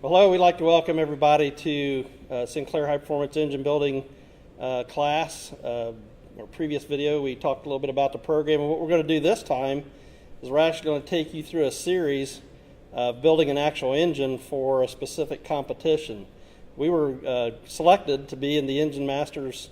Hello, we'd like to welcome everybody to Sinclair High Performance Engine Building class. Our previous video, we talked a little bit about the program, and what we're going to do this time is we're actually going to take you through a series of building an actual engine for a specific competition. We were selected to be in the Engine Masters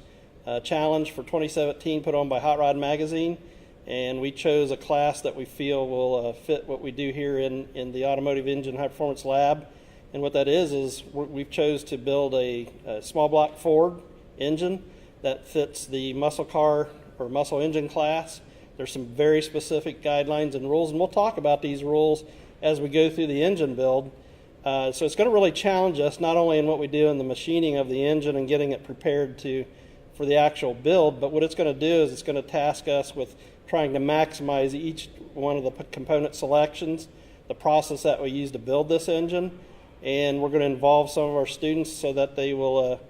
Challenge for 2017 put on by Hot Rod Magazine, and we chose a class that we feel will fit what we do here in the Automotive Engine High Performance Lab. And what that is we've chose to build a small block Ford engine that fits the muscle car or muscle engine class. There's some very specific guidelines and rules, and we'll talk about these rules as we go through the engine build. So it's going to really challenge us not only in what we do in the machining of the engine and getting it prepared for the actual build, but what it's going to do is it's going to task us with trying to maximize each one of the component selections, the process that we use to build this engine. And we're going to involve some of our students so that they will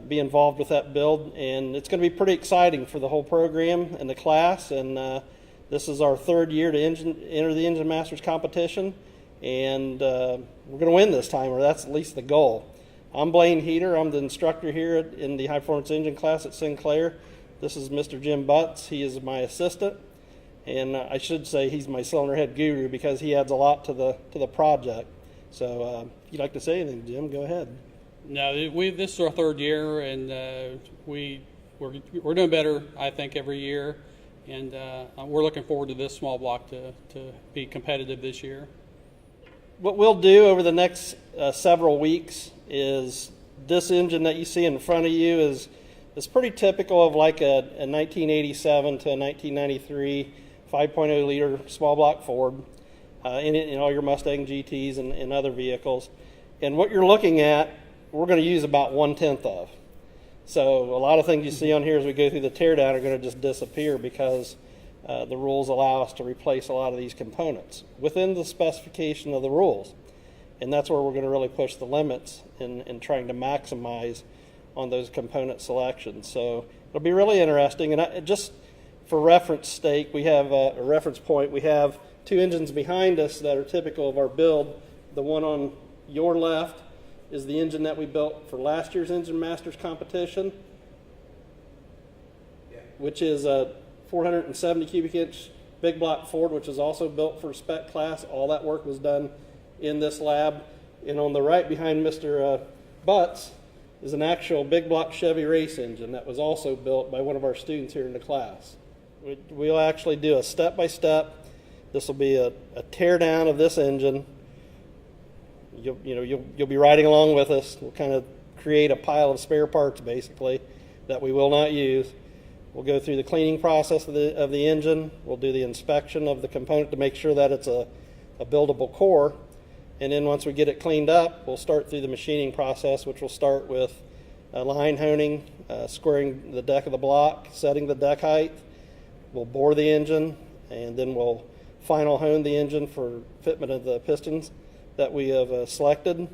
be involved with that build. And it's going to be pretty exciting for the whole program and the class. And this is our third year to enter the Engine Masters competition. And we're going to win this time, or that's at least the goal. I'm Blaine Heater. I'm the instructor here in the High Performance Engine class at Sinclair. This is Mr. Jim Butts. He is my assistant. And I should say he's my cylinder head guru because he adds a lot to the project. So if you'd like to say anything, Jim, go ahead. No, this is our third year, and we're doing better, I think, every year. And we're looking forward to this small block to be competitive this year. What we'll do over the next several weeks is this engine that you see in front of you is pretty typical of like a 1987 to a 1993 5.0 liter small block Ford. In all your Mustang GTs and other vehicles. And what you're looking at, we're going to use about 1/10 of. So a lot of things you see on here as we go through the teardown are going to just disappear because the rules allow us to replace a lot of these components within the specification of the rules. And that's where we're going to really push the limits in trying to maximize on those component selections. So it'll be really interesting. And just for reference sake, we have a reference point. We have two engines behind us that are typical of our build. The one on your left is the engine that we built for last year's Engine Masters competition, which is a 470 cubic inch big block Ford, which is also built for spec class. All that work was done in this lab. And on the right behind Mr. Butts is an actual big block Chevy race engine that was also built by one of our students here in the class. We'll actually do a step-by-step. This will be a tear down of this engine. You'll be riding along with us. We'll kind of create a pile of spare parts basically that we will not use. We'll go through the cleaning process of the engine. We'll do the inspection of the component to make sure that it's a buildable core. And then once we get it cleaned up, we'll start through the machining process, which will start with line honing, squaring the deck of the block, setting the deck height. We'll bore the engine, and then we'll final hone the engine for fitment of the pistons that we have selected.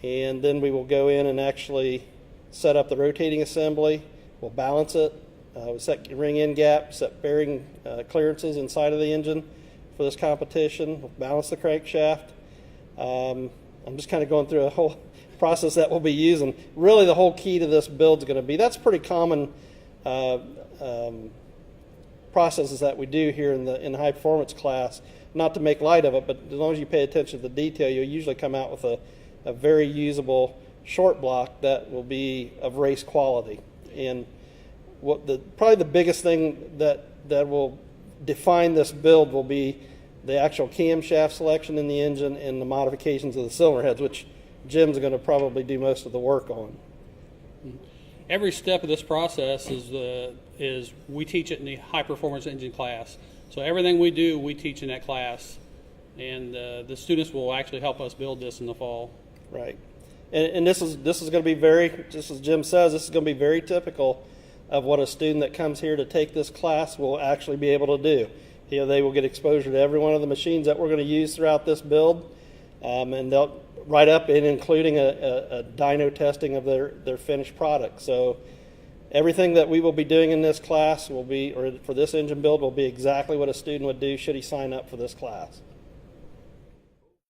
And then we will go in and actually set up the rotating assembly. We'll balance it. We'll set ring end gap, set bearing clearances inside of the engine for this competition. We'll balance the crankshaft. I'm just kind of going through a whole process that we'll be using. Really the whole key to this build is going to be, that's pretty common processes that we do here in the high performance class, not to make light of it, but as long as you pay attention to the detail, you'll usually come out with a very usable short block that will be of race quality. And probably the biggest thing that will define this build will be the actual camshaft selection in the engine and the modifications of the cylinder heads, which Jim's going to probably do most of the work on. Every step of this process is we teach it in the high performance engine class. So everything we do, we teach in that class, and the students will actually help us build this in the fall. Right, and this is going to be very, just as Jim says, this is going to be very typical of what a student that comes here to take this class will actually be able to do. They will get exposure to every one of the machines that we're going to use throughout this build, and they'll right up in including a dyno testing of their finished product. So everything that we will be doing in this class will be, or for this engine build, will be exactly what a student would do should he sign up for this class.